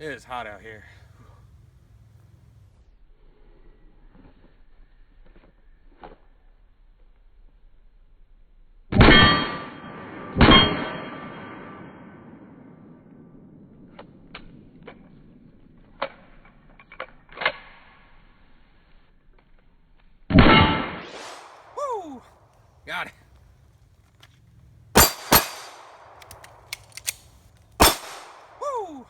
It is hot out here. Woo! Got it. Woo!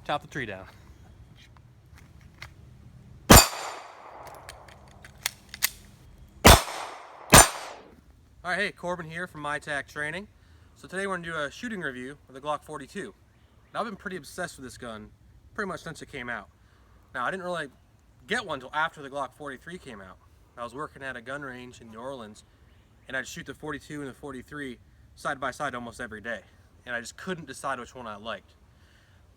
Chop the tree down. Alright, hey, Corbin here from MITac Training. So today we're going to do a shooting review of the Glock 42. Now I've been pretty obsessed with this gun pretty much since it came out. Now I didn't really get one until after the Glock 43 came out. I was working at a gun range in New Orleans and I'd shoot the 42 and the 43 side by side almost every day. And I just couldn't decide which one I liked.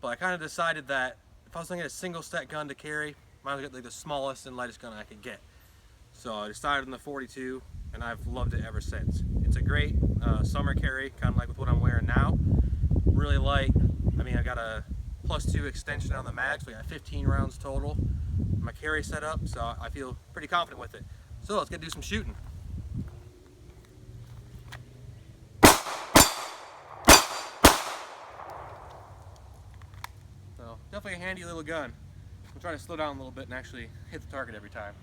But I kind of decided that if I was going to get a single stack gun to carry, I might as well get like the smallest and lightest gun I could get. So I decided on the 42 and I've loved it ever since. It's a great summer carry, kind of like with what I'm wearing now. Really light. I mean, I got a +2 extension on the mag, so I got 15 rounds total. My carry set up, so I feel pretty confident with it. So let's get to do some shooting. So definitely a handy little gun. I'm trying to slow down a little bit and actually hit the target every time.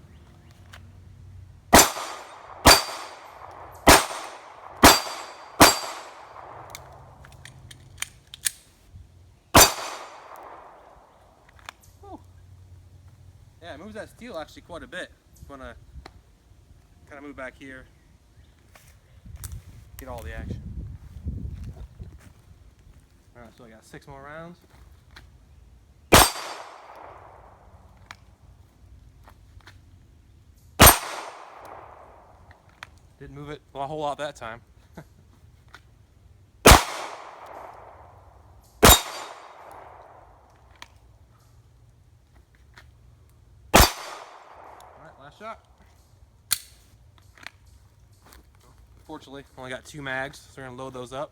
Yeah, it moves that steel actually quite a bit. Just want to kind of move back here, get all the action. Alright, so I got 6 more rounds. Didn't move it a whole lot that time. Alright, last shot. Fortunately, only got 2 mags, so we're going to load those up.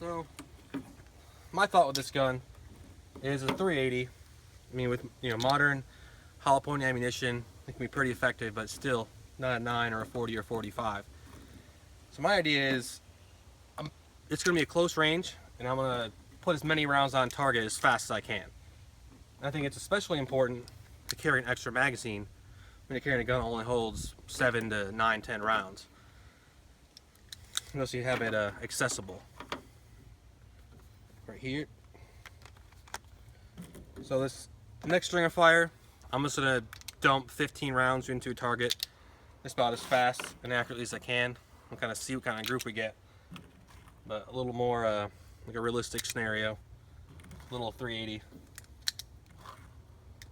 So, my thought with this gun is a 380. I mean, with modern hollow point ammunition, it can be pretty effective, but still not a 9 or a 40 or 45. So my idea is, it's going to be a close range, and I'm going to put as many rounds on target as fast as I can. I think it's especially important to carry an extra magazine when you're carrying a gun that only holds 7 to 9, 10 rounds. Unless you have it accessible. Right here. So this next string of fire, I'm just going to dump 15 rounds into a target just about as fast and accurately as I can. We'll kind of see what kind of group we get. But a little more like a realistic scenario. Little 380.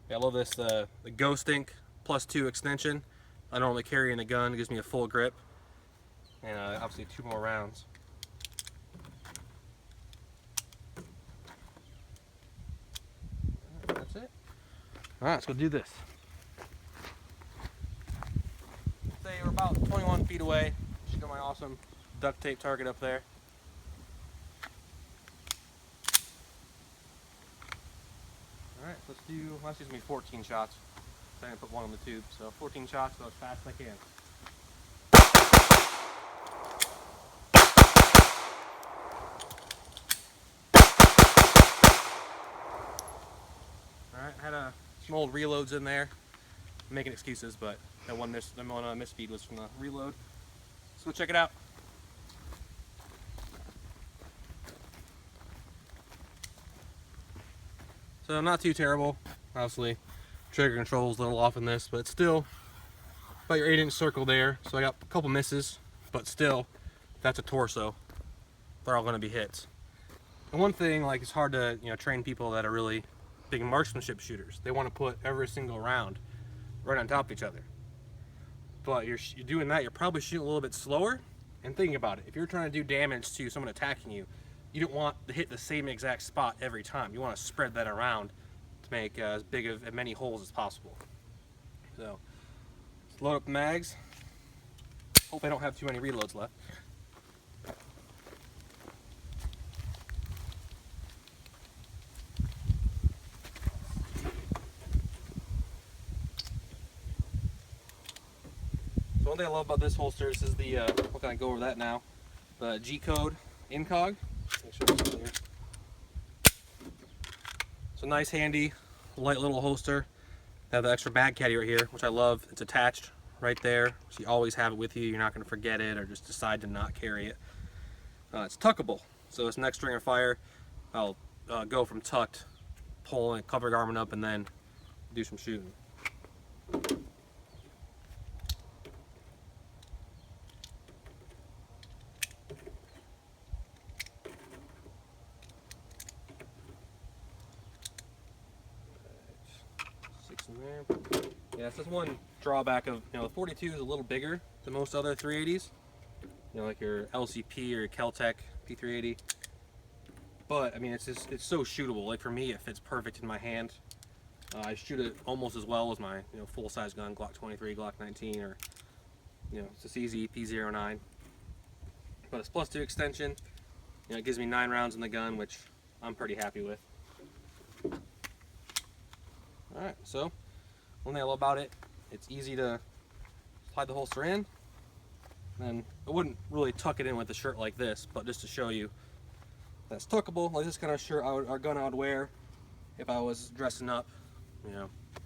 Yeah, I love this, the Ghost Ink +2 extension. I don't really carry in the gun, it gives me a full grip. And obviously 2 more rounds. That's it. Alright, let's go do this. Say we're about 21 feet away. Just got my awesome duct tape target up there. Alright, let's do 14 shots. I'm going to put one on the tube, so 14 shots, go as fast as I can. some old reloads in there. I'm making excuses, but that one misfeed was from the reload. So check it out. So not too terrible. Obviously, trigger control's a little off in this, but it's still about your 8-inch circle there. So I got a couple misses, but still, that's a torso. They're all going to be hits. And one thing, like, it's hard to train people that are really big marksmanship shooters. They want to put every single round right on top of each other. But you're doing that, you're probably shooting a little bit slower. And thinking about it, if you're trying to do damage to someone attacking you, you don't want to hit the same exact spot every time. You want to spread that around to make as many holes as possible. So let's load up the mags. Hope I don't have too many reloads left. So one thing I love about this holster, this is the, we'll kind of go over that now, the G-code incog. Make sure it's clear. So nice, handy, light little holster. They have the extra bag caddy right here, which I love. It's attached right there, so you always have it with you. You're not going to forget it or just decide to not carry it. It's tuckable, so it's next ring of fire. I'll go from tucked, pull a cover garment up, and then do some shooting. In there. Yeah, it's just one drawback of, the 42 is a little bigger than most other 380s. Like your LCP or your Keltec P380. But I mean, it's so shootable. Like for me, it fits perfect in my hand. I shoot it almost as well as my full-size gun, Glock 23, Glock 19, or it's just easy P09. But it's +2 extension. It gives me 9 rounds in the gun, which I'm pretty happy with. Alright, so one thing I love about it, it's easy to slide the holster in. And I wouldn't really tuck it in with a shirt like this, but just to show you that's tuckable. Like this kind of shirt, or gun I would wear if I was dressing up,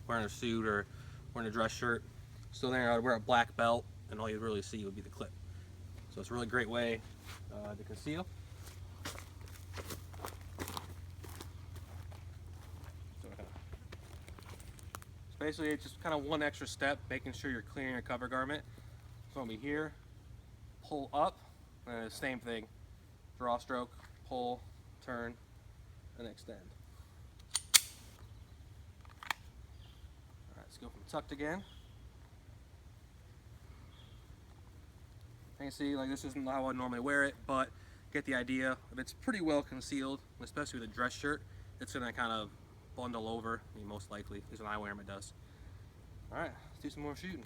wearing a suit or wearing a dress shirt. So there I would wear a black belt, and all you'd really see would be the clip. So it's a really great way to conceal. Basically, it's just kind of one extra step, making sure you're clearing your cover garment. So I'll be here, pull up, and the same thing. Draw stroke, pull, turn, and extend. Alright, let's go from tucked again. You can see, like, this isn't how I normally wear it, but get the idea. If it's pretty well concealed, especially with a dress shirt, it's going to kind of bundle over, most likely. At least when I wear them, it does. Alright, let's do some more shooting.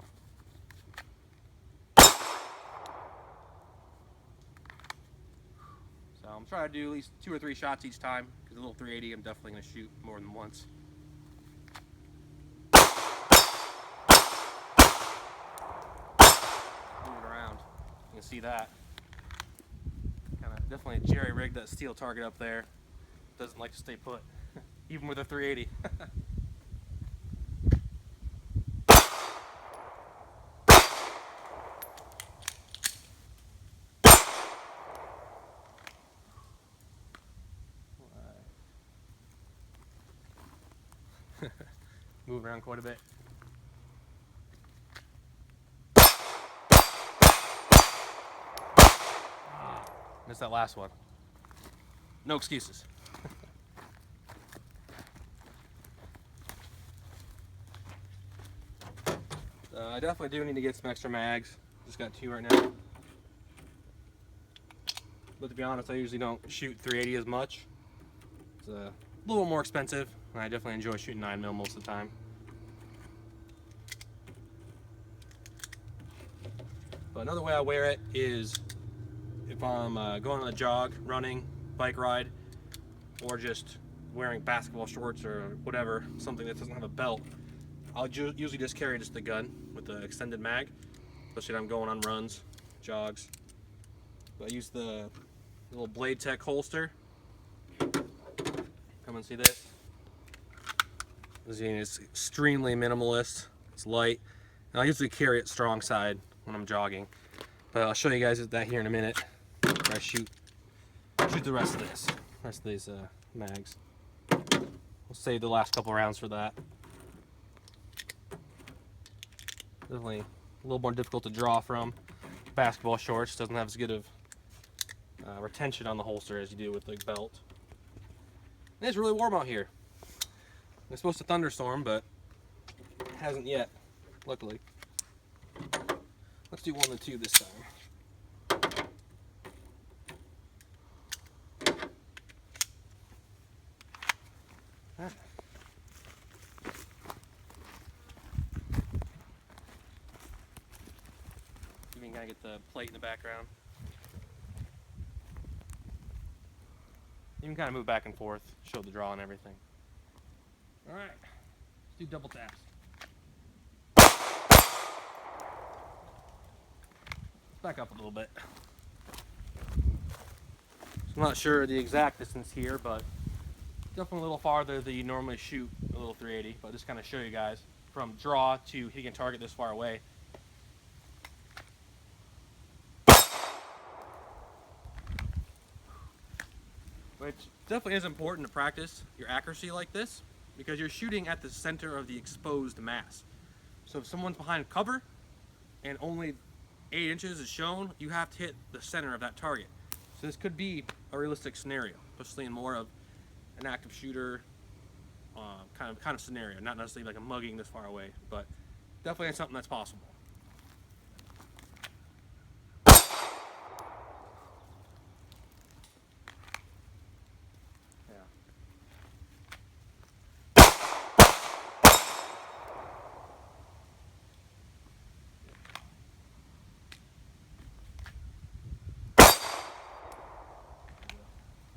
So I'm trying to do at least 2 or 3 shots each time, because the little 380 I'm definitely going to shoot more than once. Moving around, you can see that. Kind of definitely jerry-rigged that steel target up there. Doesn't like to stay put. Even with a 380. Move around quite a bit. Missed that last one. No excuses. I definitely do need to get some extra mags. Just got 2 right now. But to be honest, I usually don't shoot 380 as much. It's a little more expensive, and I definitely enjoy shooting 9mm most of the time. But another way I wear it is if I'm going on a jog, running, bike ride, or just wearing basketball shorts or whatever, something that doesn't have a belt. I'll usually just carry just the gun with the extended mag, especially if I'm going on runs, jogs. So I use the little MITac holster. Come and see this. As you can see, it's extremely minimalist. It's light. And I usually carry it strong side when I'm jogging, but I'll show you guys that here in a minute. Where I shoot the rest of these mags. We'll save the last couple rounds for that. Definitely a little more difficult to draw from. Basketball shorts doesn't have as good of retention on the holster as you do with the belt. And it's really warm out here. It's supposed to thunderstorm, but it hasn't yet, luckily. Let's do 1 and 2 this time. Right. You can kind of get the plate in the background. You can kind of move back and forth, show the draw and everything. All right, let's do double taps. Back up a little bit. So I'm not sure the exact distance here, but definitely a little farther than you normally shoot a little 380. But just kind of show you guys from draw to hitting a target this far away. Which definitely is important to practice your accuracy like this, because you're shooting at the center of the exposed mass. So if someone's behind cover and only 8 inches is shown, you have to hit the center of that target. So this could be a realistic scenario, especially in more of an active shooter kind of scenario. Not necessarily like a mugging this far away, but definitely something that's possible.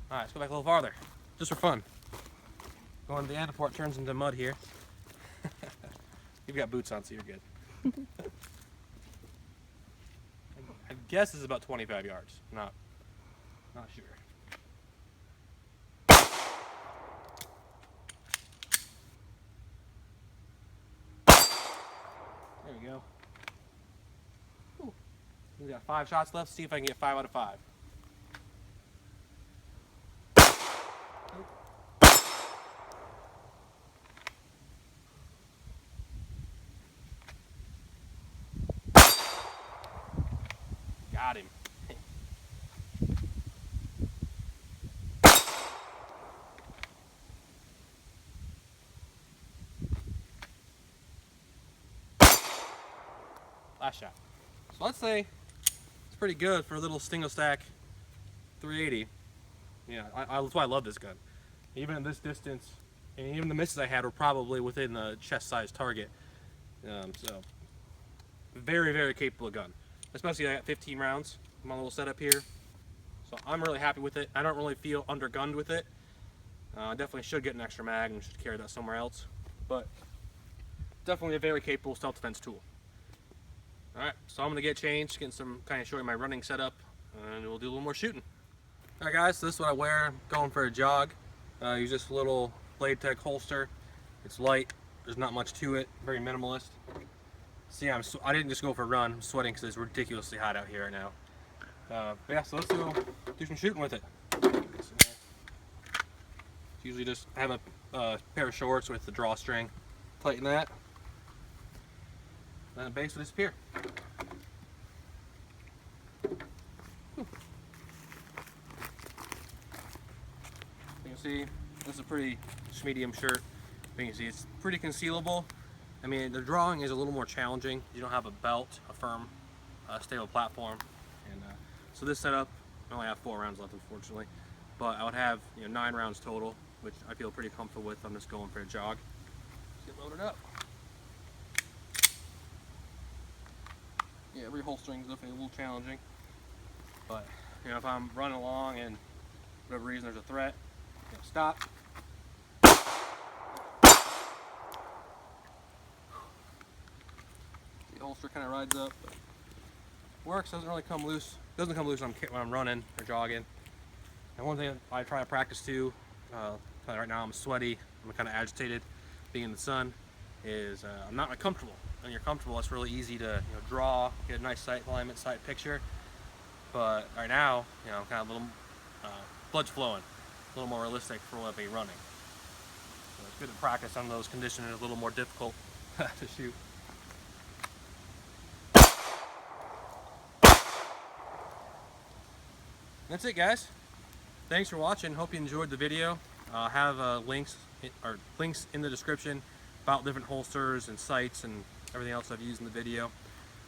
Alright, let's go back a little farther, just for fun. Going to the end before it turns into mud here. You've got boots on, so you're good. I guess this is about 25 yards. Not sure. There we go. Ooh. We got 5 shots left. See if I can get 5 out of 5. Got him. Last shot. So let's say it's pretty good for a little single stack 380. Yeah, that's why I love this gun. Even at this distance, and even the misses I had were probably within the chest size target. So very, very capable gun. Especially I got 15 rounds in my little setup here. So I'm really happy with it. I don't really feel undergunned with it. I definitely should get an extra mag and should carry that somewhere else. But definitely a very capable self-defense tool. Alright, so I'm going to get changed, getting some kind of showing my running setup, and we'll do a little more shooting. Alright guys, so this is what I wear going for a jog. Use this little MITac holster. It's light, there's not much to it, very minimalist. See, I didn't just go for a run, I'm sweating because it's ridiculously hot out here right now. But yeah, so let's do some shooting with it. Usually just have a pair of shorts with the drawstring. Tighten that. Then the base will disappear. You can see this is a pretty medium shirt. You can see it's pretty concealable. I mean, the drawing is a little more challenging. You don't have a belt, a firm, stable platform, and so this setup, I only have 4 rounds left, unfortunately, but I would have 9 rounds total, which I feel pretty comfortable with. I'm just going for a jog. Let's get loaded up. Yeah, reholstering is definitely a little challenging, but if I'm running along and for whatever reason there's a threat, stop. The holster kind of rides up, but works. Doesn't really come loose. Doesn't come loose when I'm running or jogging. And one thing I try to practice too. Right now I'm sweaty. I'm kind of agitated being in the sun is I'm not comfortable. When you're comfortable, it's really easy to draw, get a nice sight alignment, sight picture. But right now, kind of a little blood's flowing, a little more realistic for what I'll be running. So it's good to practice on those conditions. It's a little more difficult to shoot. That's it, guys. Thanks for watching. Hope you enjoyed the video. I'll have links in the description about different holsters and sights and everything else I've used in the video.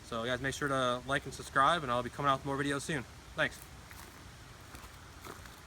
So guys, make sure to like and subscribe, and I'll be coming out with more videos soon. Thanks.